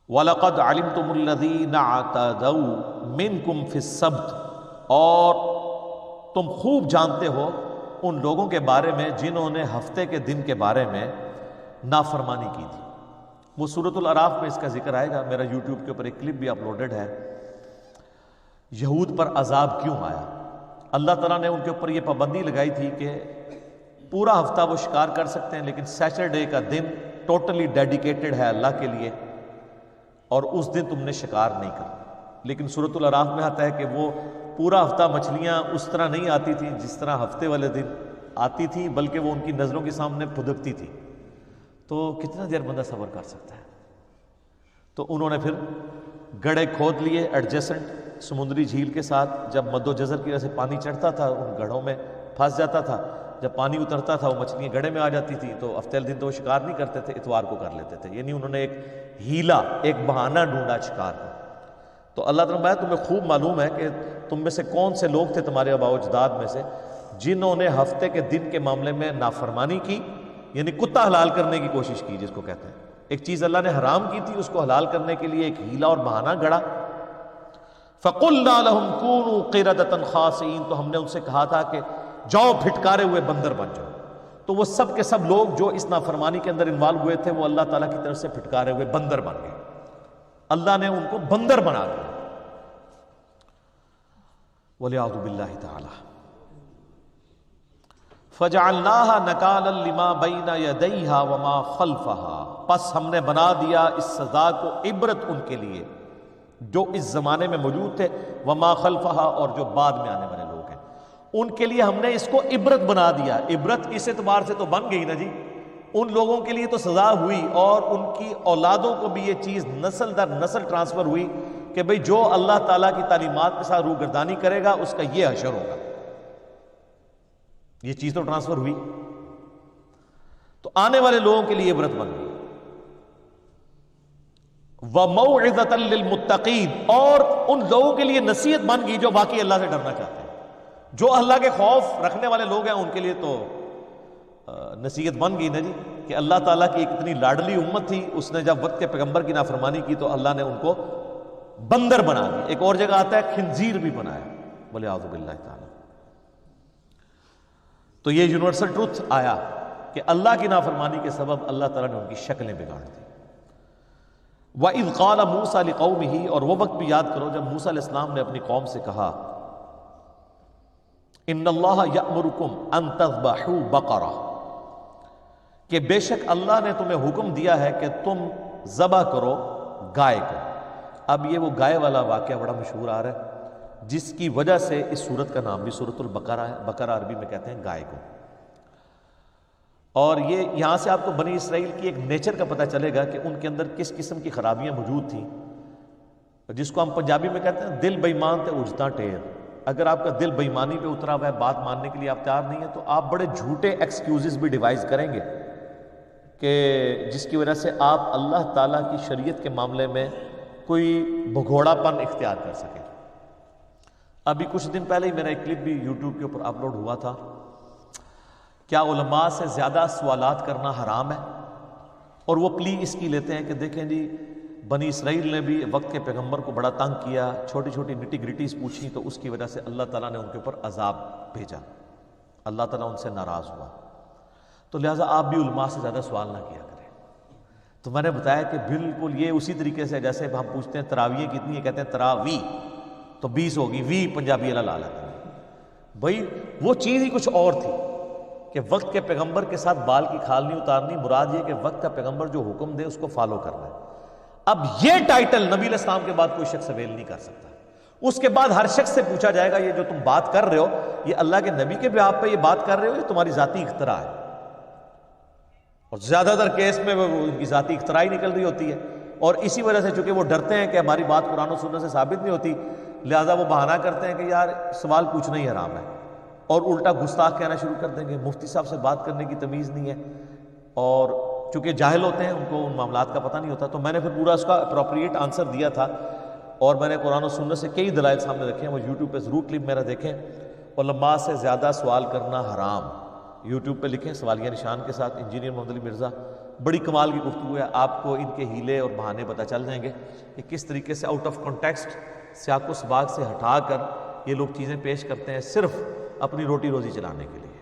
وَلَقَدْ عَلِمْتُمُ الَّذِينَ اعْتَدَوْا مِنْكُمْ فِي السَّبْتِ، اور تم خوب جانتے ہو ان لوگوں کے بارے میں جنہوں نے ہفتے کے دن کے بارے میں نافرمانی کی تھی۔ وہ سورۃ الاعراف میں اس کا ذکر آئے گا، میرا یوٹیوب کے اوپر ایک کلپ بھی اپلوڈڈ ہے۔ یہود پر عذاب کیوں آیا؟ اللہ تعالیٰ نے ان کے اوپر یہ پابندی لگائی تھی کہ پورا ہفتہ وہ شکار کر سکتے ہیں، لیکن سیٹرڈے کا دن ٹوٹلی ڈیڈیکیٹڈ ہے اللہ کے لیے، اور اس دن تم نے شکار نہیں کرنا۔ لیکن سورۃ الاعراف میں آتا ہے کہ وہ پورا ہفتہ مچھلیاں اس طرح نہیں آتی تھیں جس طرح ہفتے والے دن آتی تھیں، بلکہ وہ ان کی نظروں کے سامنے پھدکتی تھی۔ تو کتنا دیر بندہ صبر کر سکتا ہے؟ تو انہوں نے پھر گڑھے کھود لیے ایڈجسنٹ سمندری جھیل کے ساتھ۔ جب مد و جزر کی وجہ سے پانی چڑھتا تھا ان گڑھوں میں پھنس جاتا تھا، جب پانی اترتا تھا وہ مچھلیاں گڑھے میں آ جاتی تھی، تو ہفتے دن تو وہ شکار نہیں کرتے تھے، اتوار کو کر لیتے تھے۔ یعنی انہوں نے ایک ہیلا، ایک بہانہ ڈھونڈا شکار کا۔ تو اللہ تعالیٰ نے تمہیں خوب معلوم ہے کہ تم میں سے کون سے لوگ تھے، تمہارے آباء و اجداد میں سے، جنہوں نے ہفتے کے دن کے معاملے میں نافرمانی کی، یعنی کتا حلال کرنے کی کوشش کی، جس کو کہتے ہیں ایک چیز اللہ نے حرام کی تھی اس کو حلال کرنے کے لیے ایک ہیلا اور بہانہ گڑا۔ فَقُلْنَا لَهُمْ كُونُوا قِرَدَةً خَاسِئِينَ، تو ہم نے ان سے کہا تھا کہ جاؤ پھٹکارے ہوئے بندر بن جاؤ۔ تو وہ سب کے سب لوگ جو اس نافرمانی کے اندر انوالو ہوئے تھے وہ اللہ تعالیٰ کی طرف سے پھٹکارے ہوئے بندر بن گئے، اللہ نے ان کو بندر بنا دیا۔ وَلِعَوْذُ بِاللَّهِ تَعَالَى فَجَعَلْنَاهَا نَكَالًا لِمَا بَيْنَ يَدَيْهَا وَمَا خَلْفَهَا، پس ہم نے بنا دیا اس سزا کو عبرت ان کے لیے جو اس زمانے میں موجود تھے، وما خلفہا، اور جو بعد میں آنے والے لوگ ہیں، ان کے لیے ہم نے اس کو عبرت بنا دیا۔ عبرت اس اعتبار سے تو بن گئی نا جی، ان لوگوں کے لیے تو سزا ہوئی، اور ان کی اولادوں کو بھی یہ چیز نسل در نسل ٹرانسفر ہوئی کہ بھئی جو اللہ تعالیٰ کی تعلیمات کے ساتھ روگردانی کرے گا اس کا یہ حشر ہوگا۔ یہ چیز تو ٹرانسفر ہوئی، تو آنے والے لوگوں کے لیے عبرت بن گئی۔ وَمَوْعِظَةً لِّلْمُتَّقِينَ، اور ان لوگوں کے لیے نصیحت بن گئی جو واقعی اللہ سے ڈرنا چاہتے ہیں۔ جو اللہ کے خوف رکھنے والے لوگ ہیں ان کے لیے تو نصیحت بن گئی نا جی، کہ اللہ تعالیٰ کی ایک اتنی لاڈلی امت تھی، اس نے جب وقت کے پیغمبر کی نافرمانی کی تو اللہ نے ان کو بندر بنا دیا۔ ایک اور جگہ آتا ہے خنزیر بھی بنایا، بولے اعوذ باللہ تعالیٰ۔ تو یہ یونیورسل ٹروتھ آیا کہ اللہ کی نافرمانی کے سبب اللہ تعالیٰ نے ان کی شکلیں بگاڑ دی۔ وَإِذْ قَالَ مُوسَىٰ لِقَوْمِهِ، اور وہ وقت بھی یاد کرو جب موسیٰ علیہ السلام نے اپنی قوم سے کہا إِنَّ اللَّهَ يَأْمُرُكُمْ أَن تَذْبَحُوا بَقَرَةً، کہ بے شک اللہ نے تمہیں حکم دیا ہے کہ تم ذبح کرو گائے کو۔ اب یہ وہ گائے والا واقعہ بڑا مشہور آ رہا ہے، جس کی وجہ سے اس سورت کا نام بھی سورۃ البقرہ ہے۔ بقرہ عربی میں کہتے ہیں گائے کو۔ اور یہ یہاں سے آپ کو بنی اسرائیل کی ایک نیچر کا پتہ چلے گا کہ ان کے اندر کس قسم کی خرابیاں موجود تھیں، جس کو ہم پنجابی میں کہتے ہیں دل بےمان تے اجتا ٹیر۔ اگر آپ کا دل بےمانی پہ اترا ہوا ہے، بات ماننے کے لیے آپ تیار نہیں ہیں، تو آپ بڑے جھوٹے ایکسکیوزز بھی ڈیوائز کریں گے کہ جس کی وجہ سے آپ اللہ تعالیٰ کی شریعت کے معاملے میں کوئی بھگوڑا پن اختیار کر سکیں۔ ابھی کچھ دن پہلے ہی میرا ایک کلپ بھی یوٹیوب کے اوپر اپلوڈ ہوا تھا، کیا علماء سے زیادہ سوالات کرنا حرام ہے؟ اور وہ پلی اس کی لیتے ہیں کہ دیکھیں جی بنی اسرائیل نے بھی وقت کے پیغمبر کو بڑا تنگ کیا، چھوٹی چھوٹی نٹی گریٹیز پوچھی، تو اس کی وجہ سے اللہ تعالیٰ نے ان کے اوپر عذاب بھیجا، اللہ تعالیٰ ان سے ناراض ہوا، تو لہٰذا آپ بھی علماء سے زیادہ سوال نہ کیا کریں۔ تو میں نے بتایا کہ بالکل یہ اسی طریقے سے جیسے ہم پوچھتے ہیں تراویح کتنی ہے، کہتے ہیں تراوی تو 20 ہوگی، وی پنجابی والا لا لیتے ہیں۔ بھائی وہ چیز ہی کچھ اور تھی کہ وقت کے پیغمبر کے ساتھ بال کی کھال نہیں اتارنی، مراد یہ کہ وقت کا پیغمبر جو حکم دے اس کو فالو کرنا ہے۔ اب یہ ٹائٹل نبی علیہ السلام کے بعد کوئی شخص اویل نہیں کر سکتا۔ اس کے بعد ہر شخص سے پوچھا جائے گا یہ جو تم بات کر رہے ہو یہ اللہ کے نبی کے بیان پہ یہ بات کر رہے ہو، یہ تمہاری ذاتی اختراع ہے۔ اور زیادہ تر کیس میں وہ ان کی ذاتی اختراع ہی نکل رہی ہوتی ہے، اور اسی وجہ سے چونکہ وہ ڈرتے ہیں کہ ہماری بات قرآن و سنت سے ثابت نہیں ہوتی، لہٰذا وہ بہانہ کرتے ہیں کہ یار سوال پوچھنا ہی حرام ہے، اور الٹا گستاخ کہنا شروع کر دیں گے، مفتی صاحب سے بات کرنے کی تمیز نہیں ہے، اور چونکہ جاہل ہوتے ہیں ان کو ان معاملات کا پتہ نہیں ہوتا۔ تو میں نے پھر پورا اس کا اپروپریٹ آنسر دیا تھا، اور میں نے قرآن و سنت سے کئی دلائل سامنے رکھے ہیں، وہ یوٹیوب پہ ضرور کلپ میرا دیکھیں۔ علماء سے زیادہ سوال کرنا حرام، یوٹیوب پہ لکھیں سوالیہ نشان کے ساتھ انجینئر محمد علی مرزا، بڑی کمال کی گفتگو ہے، آپ کو ان کے ہیلے اور بہانے پتہ چل جائیں گے کہ کس طریقے سے آؤٹ آف کانٹیکسٹ سیاق و سباق سے ہٹا کر یہ لوگ چیزیں پیش کرتے ہیں صرف اپنی روٹی روزی چلانے کے لیے۔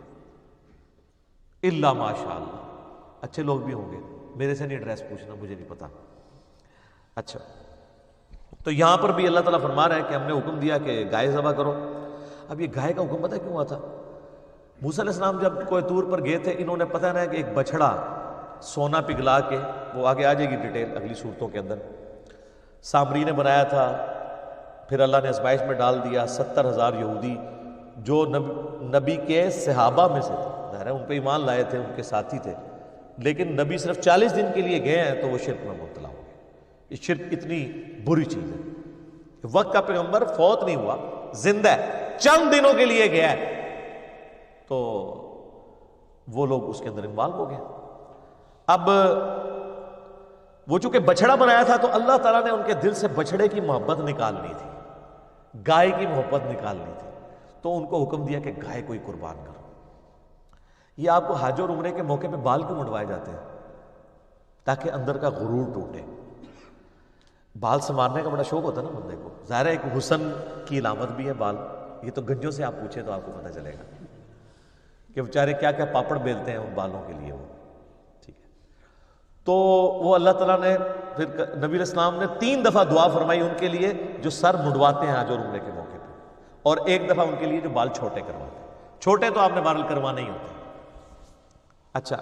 الا ماشاء اللہ، اچھے لوگ بھی ہوں گے، میرے سے نہیں ایڈریس پوچھنا، مجھے نہیں پتا۔ اچھا، تو یہاں پر بھی اللہ تعالیٰ فرما رہا ہے کہ ہم نے حکم دیا کہ گائے ذبح کرو۔ اب یہ گائے کا حکم پتہ کیوں ہوا تھا؟ موسیٰ علیہ السلام جب کوہ طور پر گئے تھے، انہوں نے پتہ ہے کہ ایک بچھڑا سونا پگھلا کے، وہ آگے آ جائے گی ڈیٹیل اگلی صورتوں کے اندر، سامری نے بنایا تھا، پھر اللہ نے آزمائش میں ڈال دیا۔ 70,000 یہودی جو نبی کے صحابہ میں سے تھے، ظاہر ہے ان پہ ایمان لائے تھے، ان کے ساتھی تھے، لیکن نبی صرف 40 دن کے لیے گئے ہیں تو وہ شرک میں مبتلا ہو گئے۔ یہ شرک اتنی بری چیز ہے کہ وقت کا پیغمبر فوت نہیں ہوا، زندہ ہے، چند دنوں کے لیے گیا ہے، تو وہ لوگ اس کے اندر انوالو ہو گئے۔ اب وہ چونکہ بچڑا بنایا تھا تو اللہ تعالیٰ نے ان کے دل سے بچڑے کی محبت نکالنی تھی، گائے کی محبت نکالنی تھی، تو ان کو حکم دیا کہ گائے کو ہی قربان کرو۔ یہ آپ کو حج اور عمرے کے موقع پہ بال کیوں منڈوائے جاتے ہیں؟ تاکہ اندر کا غرور ٹوٹے۔ بال سنوارنے کا بڑا شوق ہوتا ہے نا بندے کو، ظاہر ہے ایک حسن کی علامت بھی ہے بال، یہ تو گنجوں سے آپ پوچھیں تو آپ کو پتہ چلے گا کہ بیچارے کیا کیا پاپڑ بیلتے ہیں ان بالوں کے لیے وہ، ٹھیک ہے۔ تو وہ اللہ تعالیٰ نے پھر نبی علیہ السلام نے 3 دفعہ دعا فرمائی ان کے لیے جو سر منڈواتے ہیں حج اور عمرے کے موقع پہ، اور 1 دفعہ ان کے لیے جو بال چھوٹے کرواتے ہیں۔ چھوٹے تو آپ نے بہرحال کروانے ہی ہوتے ہیں۔ اچھا،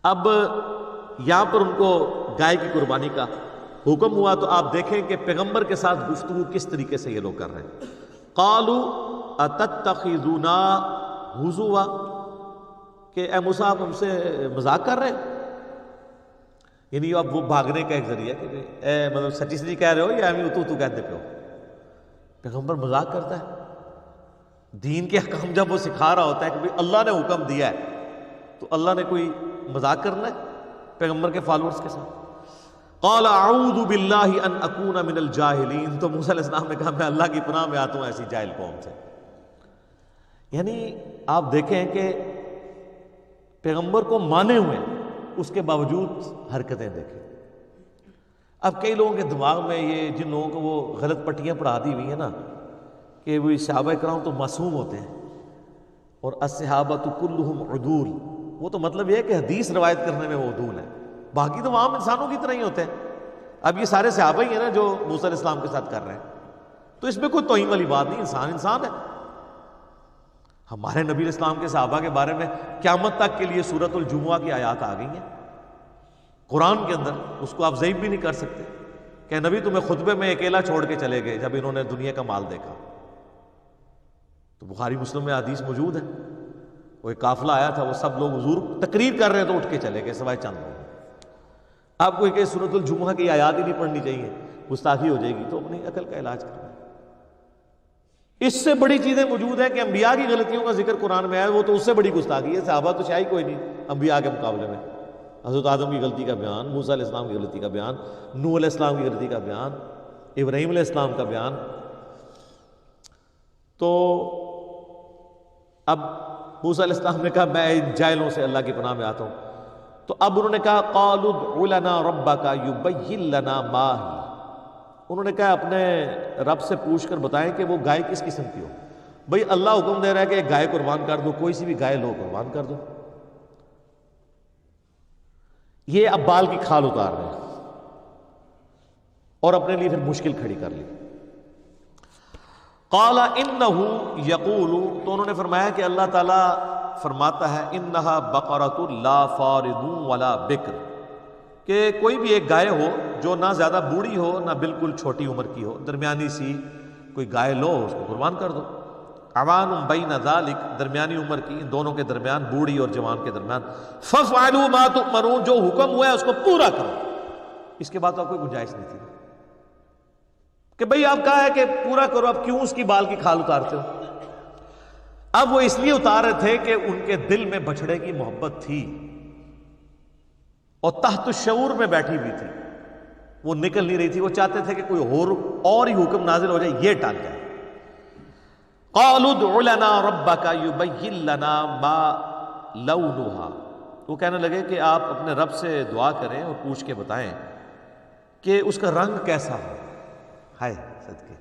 اب یہاں پر ان کو گائے کی قربانی کا حکم ہوا تو آپ دیکھیں کہ پیغمبر کے ساتھ گفتگو کس طریقے سے یہ لوگ کر رہے ہیں۔ قالوا اتتخذونا ہزوا، کہ اے موسیٰ آپ ہم سے مذاق کر رہے ہیں، یعنی اب وہ بھاگنے کا ایک ذریعہ کہ اے مطلب سچی سچی کہہ رہے ہو یا ہمیں اتو کہتے پہ ہو۔ پیغمبر مذاق کرتا ہے، دین کے حکم جب وہ سکھا رہا ہوتا ہے کہ بھئی اللہ نے حکم دیا ہے تو اللہ نے کوئی مذاق کرنا ہے پیغمبر کے فالورز کے ساتھ۔ قال اعوذ باللہ ان اکون من الجاہلین، تو موسیٰ علیہ السلام نے کہا میں اللہ کی پناہ میں آتا ہوں ایسی جاہل قوم سے۔ یعنی آپ دیکھیں کہ پیغمبر کو مانے ہوئے اس کے باوجود حرکتیں دیکھیں۔ اب کئی لوگوں کے دماغ میں یہ، جن لوگوں کو وہ غلط پٹیاں پڑھا دی ہوئی ہیں نا کہ وہ صحابہ کرام تو معصوم ہوتے ہیں اور الصحابۃ کلہم عدول، وہ تو مطلب یہ ہے کہ حدیث روایت کرنے میں وہ عدول ہیں، باقی تو عام انسانوں کی طرح ہی ہوتے ہیں۔ اب یہ سارے صحابہ ہی ہیں نا جو موسیٰ علیہ السلام کے ساتھ کر رہے ہیں، تو اس میں کوئی توہین والی بات نہیں، انسان انسان ہے۔ ہمارے نبی علیہ السلام کے صحابہ کے بارے میں قیامت تک کے لیے سورۃ الجمعہ کی آیات آ گئی ہیں قرآن کے اندر، اس کو آپ ضعیف بھی نہیں کر سکتے کہ نبی تمہیں خطبے میں اکیلا چھوڑ کے چلے گئے جب انہوں نے دنیا کا مال دیکھا۔ تو بخاری مسلم میں حدیث موجود ہے، وہ ایک قافلہ آیا تھا، وہ سب لوگ حضور تقریر کر رہے ہیں تو اٹھ کے چلے گئے سوائے چند لوگ۔ آپ کو کہ سورۃ الجمعہ کی آیات ہی نہیں پڑھنی چاہیے، گستاخی ہو جائے گی، تو اپنی عقل کا علاج کرنا۔ اس سے بڑی چیزیں موجود ہیں کہ انبیاء کی غلطیوں کا ذکر قرآن میں ہے، وہ تو اس سے بڑی گستاخی ہے، صحابہ تو شاید کوئی نہیں انبیاء کے مقابلے میں۔ حضرت آدم کی غلطی کا بیان، موسیٰ علیہ السلام کی غلطی کا بیان، نوح علیہ السلام کی غلطی کا بیان، ابراہیم علیہ السلام کا بیان۔ تو اب موسیٰ علیہ السلام نے کہا میں ان جاہلوں سے اللہ کی پناہ میں آتا ہوں، تو اب انہوں نے کہا قالوا ادع لنا ربک یبین لنا ما ہی، انہوں نے کہا اپنے رب سے پوچھ کر بتائیں کہ وہ گائے کس قسم کی ہو۔ بھئی اللہ حکم دے رہا ہے کہ ایک گائے قربان کر دو، کوئی سی بھی گائے لو قربان کر دو۔ یہ اب بال کی کھال اتار رہے ہیں اور اپنے لیے پھر مشکل کھڑی کر لی۔ قال انہ یقول، تو انہوں نے فرمایا کہ اللہ تعالیٰ فرماتا ہے انہا بقرۃ لا فارض ولا بکر، کہ کوئی بھی ایک گائے ہو جو نہ زیادہ بوڑھی ہو نہ بالکل چھوٹی عمر کی ہو، درمیانی سی کوئی گائے لو، اس کو قربان کر دو۔ عوان بین ذالک، درمیانی عمر کی، ان دونوں کے درمیان، بوڑھی اور جوان کے درمیان۔ فافعلوا ما تؤمرون، جو حکم ہوا ہے اس کو پورا کرو۔ اس کے بعد تو کوئی گنجائش نہیں تھی کہ بھئی آپ کہا ہے کہ پورا کرو، اب کیوں اس کی بال کی کھال اتارتے ہو؟ اب وہ اس لیے اتار رہے تھے کہ ان کے دل میں بچھڑے کی محبت تھی اور تحت الشعور میں بیٹھی ہوئی تھی، وہ نکل نہیں رہی تھی، وہ چاہتے تھے کہ کوئی اور ہی حکم نازل ہو جائے، یہ ٹال جائے۔ قالوا ادع لنا ربک یبین لنا ما لونها، وہ کہنے لگے کہ آپ اپنے رب سے دعا کریں اور پوچھ کے بتائیں کہ اس کا رنگ کیسا ہو. ہائے صدقے.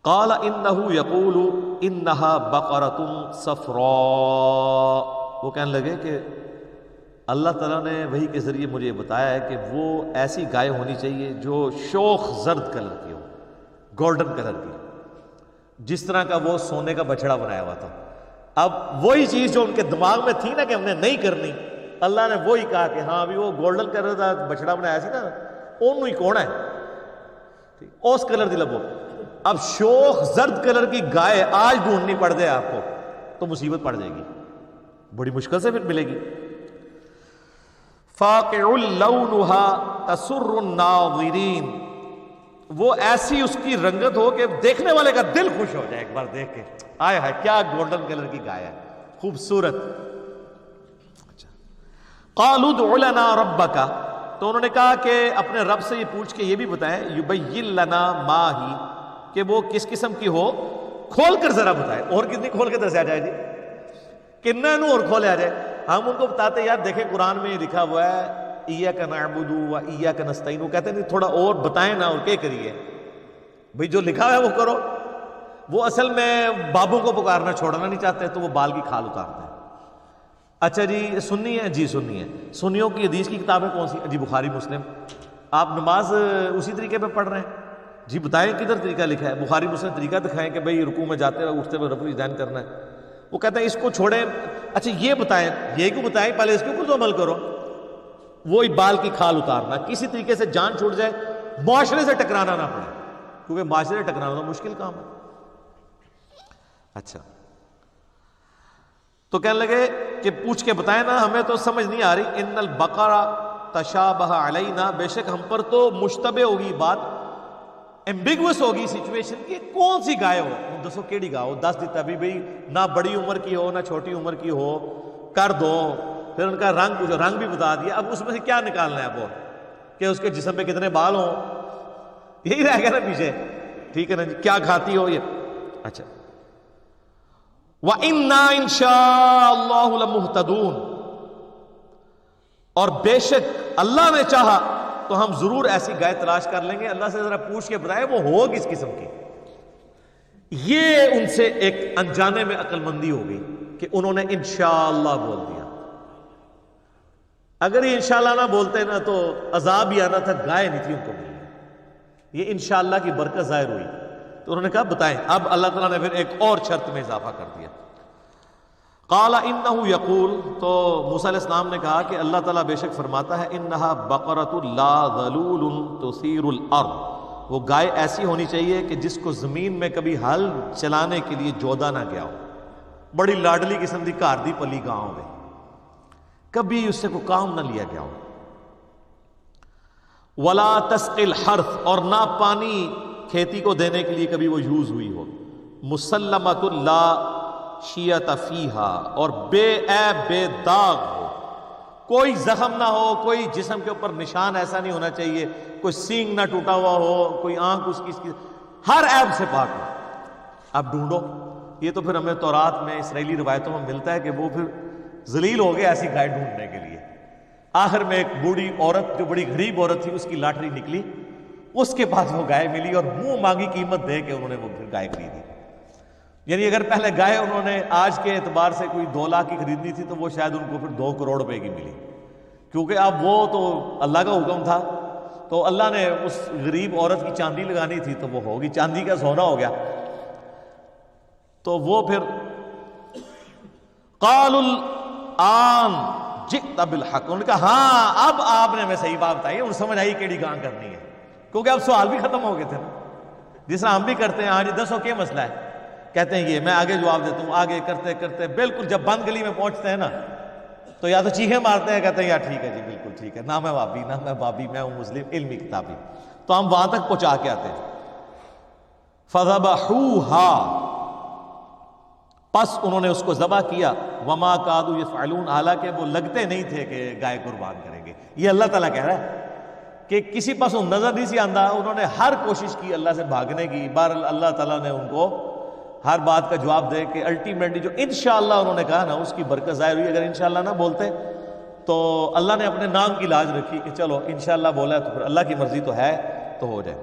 قال انه يقول انها بقرة صفراء. وہ کہنے لگے کہ اللہ تعالیٰ نے وحی کے ذریعے مجھے بتایا ہے کہ وہ ایسی گائے ہونی چاہیے جو شوخ زرد کلر کی ہو، گولڈن کلر کی، جس طرح کا وہ سونے کا بچڑا بنایا ہوا تھا. اب وہی چیز جو ان کے دماغ میں تھی نا کہ ہم نے نہیں کرنی، اللہ نے وہی کہا کہ ہاں بھی وہ گولڈن کلر کا بچڑا بنایا سی نا، انہوں ہی کون ہے اس کلر دی لبو. اب شوخ زرد کلر کی گائے آج ڈھونڈنی پڑ جائے آپ کو تو مصیبت پڑ جائے گی، بڑی مشکل سے پھر ملے گی. فاقع لونها تسر الناظرین. وہ ایسی اس کی رنگت ہو کہ دیکھنے والے کا دل خوش ہو جائے ایک بار دیکھ کے، آئے ہائے کیا گولڈن کلر کی گائے ہے، خوبصورت. قالوا ادع لنا ربک. تو انہوں نے کہا کہ اپنے رب سے یہ پوچھ کے یہ بھی بتائیں، یبین لنا ما ہی، کہ وہ کس قسم کی ہو، کھول کر ذرا بتائیں. اور کتنی کھول کے دسیا جائے جی، کتنا نو اور کھولیا جائے. ہم ان کو بتاتے یار دیکھیں قرآن میں لکھا ہوا ہے ایاک نعبد و ایاک نستعین. وہ کہتے ہیں تھوڑا اور بتائیں نا، اور کیا کریے بھئی، جو لکھا ہے وہ کرو. وہ اصل میں بابوں کو پکارنا چھوڑنا نہیں چاہتے تو وہ بال کی کھال اتارتے ہیں. اچھا جی سنی ہے، جی سنی ہے. سنیوں کی حدیث کی کتابیں کون سی؟ جی بخاری مسلم. آپ نماز اسی طریقے پہ پڑھ رہے ہیں؟ جی بتائیں کدھر طریقہ لکھا ہے؟ بخاری مسلم طریقہ دکھائیں کہ بھئی رکوع میں جاتے ہوئے اٹھتے ہوئے رفع الیدین کرنا ہے. وہ کہتے ہیں اس کو چھوڑیں. اچھا یہ بتائیں، یہ کو بتائیں، پہلے اس کے اوپر تو عمل کرو. وہی بال کی کھال اتارنا، کسی طریقے سے جان چھوٹ جائے، معاشرے سے ٹکرانا نہ پڑے، کیونکہ معاشرے سے ٹکرانا تو مشکل کام ہے. اچھا تو کہنے لگے کہ پوچھ کے بتائیں نا، ہمیں تو سمجھ نہیں آ رہی. ان البقرہ تشابہ علینا، بے شک ہم پر تو مشتبہ ہوگی بات، ایمبیگوس ہوگی سچویشن کہ کون سی گائے ہو. دسو کیڑی گائے ہو، دس دیتا بھی بھئی نہ بڑی عمر کی ہو نہ چھوٹی عمر کی ہو، کر دو. پھر ان کا رنگ پوچھو، رنگ بھی بتا دیا. اب اس میں سے کیا نکالنا ہے اب اور کہ اس کے جسم پہ کتنے بال ہوں، یہی رہ گیا نا پیچھے. ٹھیک ہے نا جی، کیا کھاتی ہو یہ. اچھا وَإِنَّا إِن شَاءَ اللَّهُ لَمُهْتَدُونَ. اور بے شک اللہ نے چاہا تو ہم ضرور ایسی گائے تلاش کر لیں گے. اللہ سے ذرا پوچھ کے بتائے وہ ہو کس قسم کی. یہ ان سے ایک انجانے میں عقل مندی ہو گئی کہ انہوں نے انشاءاللہ بول دیا. اگر یہ انشاءاللہ نہ بولتے نا تو عذاب ہی آنا تھا، گائے نہیں تھی ان کو ملی. یہ انشاءاللہ کی برکت ظاہر ہوئی تو انہوں نے کہا بتائیں. اب اللہ تعالیٰ نے پھر ایک اور شرط میں اضافہ کر دیا. قال انہ یقول. تو موسیٰ علیہ السلام نے کہا کہ اللہ تعالیٰ بے شک فرماتا ہے انہا بقرۃ لا ذلول تثیر الارض. وہ گائے ایسی ہونی چاہیے کہ جس کو زمین میں کبھی ہل چلانے کے لیے جودا نہ گیا ہو، بڑی لاڈلی قسم دی گھر دی پلی گاؤں میں، کبھی اس سے کوئی کام نہ لیا گیا ہو. ولا تسقی الحرث. اور نہ پانی کھیتی کو دینے کے لیے کبھی وہ یوز ہوئی ہو. مسلمۃ لا شیۃ فیہا. اور بے عیب بے داغ ہو، کوئی زخم نہ ہو، کوئی جسم کے اوپر نشان ایسا نہیں ہونا چاہیے، کوئی سینگ نہ ٹوٹا ہوا ہو، کوئی آنکھ اس کی ہر عیب سے پاک ہو. اب ڈھونڈو. یہ تو پھر ہمیں تورات میں اسرائیلی روایتوں میں ملتا ہے کہ وہ پھر ذلیل ہو گئے ایسی گائے ڈھونڈنے کے لیے. آخر میں ایک بوڑھی عورت جو بڑی غریب عورت تھی اس کی لاٹری نکلی، اس کے پاس وہ گائے ملی اور منہ مانگی قیمت دے کے انہوں نے وہ پھر گائے خریدی. یعنی اگر پہلے گائے انہوں نے آج کے اعتبار سے کوئی 2 لاکھ کی خریدنی تھی تو وہ شاید ان کو پھر 2 کروڑ روپے کی ملی، کیونکہ اب وہ تو اللہ کا حکم تھا. تو اللہ نے اس غریب عورت کی چاندی لگانی تھی تو وہ ہوگی، چاندی کا سونا ہو گیا. تو وہ پھر قال الآن جئت بالحق. انہوں نے کہا ہاں اب آپ نے ہمیں صحیح بات بتائی. انہوں سمجھ آئی کیڑی گاں کرنی ہے، کیونکہ اب سوال بھی ختم ہو گئے تھے نا، جس طرح ہم بھی کرتے ہیں. ہاں جی دسو کیا مسئلہ ہے، کہتے ہیں یہ، میں آگے جواب دیتا ہوں. آگے کرتے کرتے بالکل جب بند گلی میں پہنچتے ہیں نا تو یا تو چیخیں مارتے ہیں، کہتے ہیں یار ٹھیک ہے جی بالکل ٹھیک ہے، نہ میں وابی نہ میں بابی، میں ہوں مسلم علمی کتابی. تو ہم وہاں تک پہنچا کے آتے ہیں. فذبحوها. پس انہوں نے اس کو ذبح کیا. وما کادوا یفعلون. حالانکہ وہ لگتے نہیں تھے کہ گائے قربان کریں گے. یہ اللہ تعالیٰ کہہ رہا ہے کہ کسی پاس نظر نہیں سی آندہ. انہوں نے ہر کوشش کی اللہ سے بھاگنے کی. بہرحال اللہ تعالیٰ نے ان کو ہر بات کا جواب دے کے الٹیمیٹلی جو انشاءاللہ انہوں نے کہا نا اس کی برکت ظاہر ہوئی. اگر انشاءاللہ نہ بولتے تو اللہ نے اپنے نام کی لاج رکھی کہ چلو انشاءاللہ بولا ہے تو پھر اللہ کی مرضی تو ہے تو ہو جائے.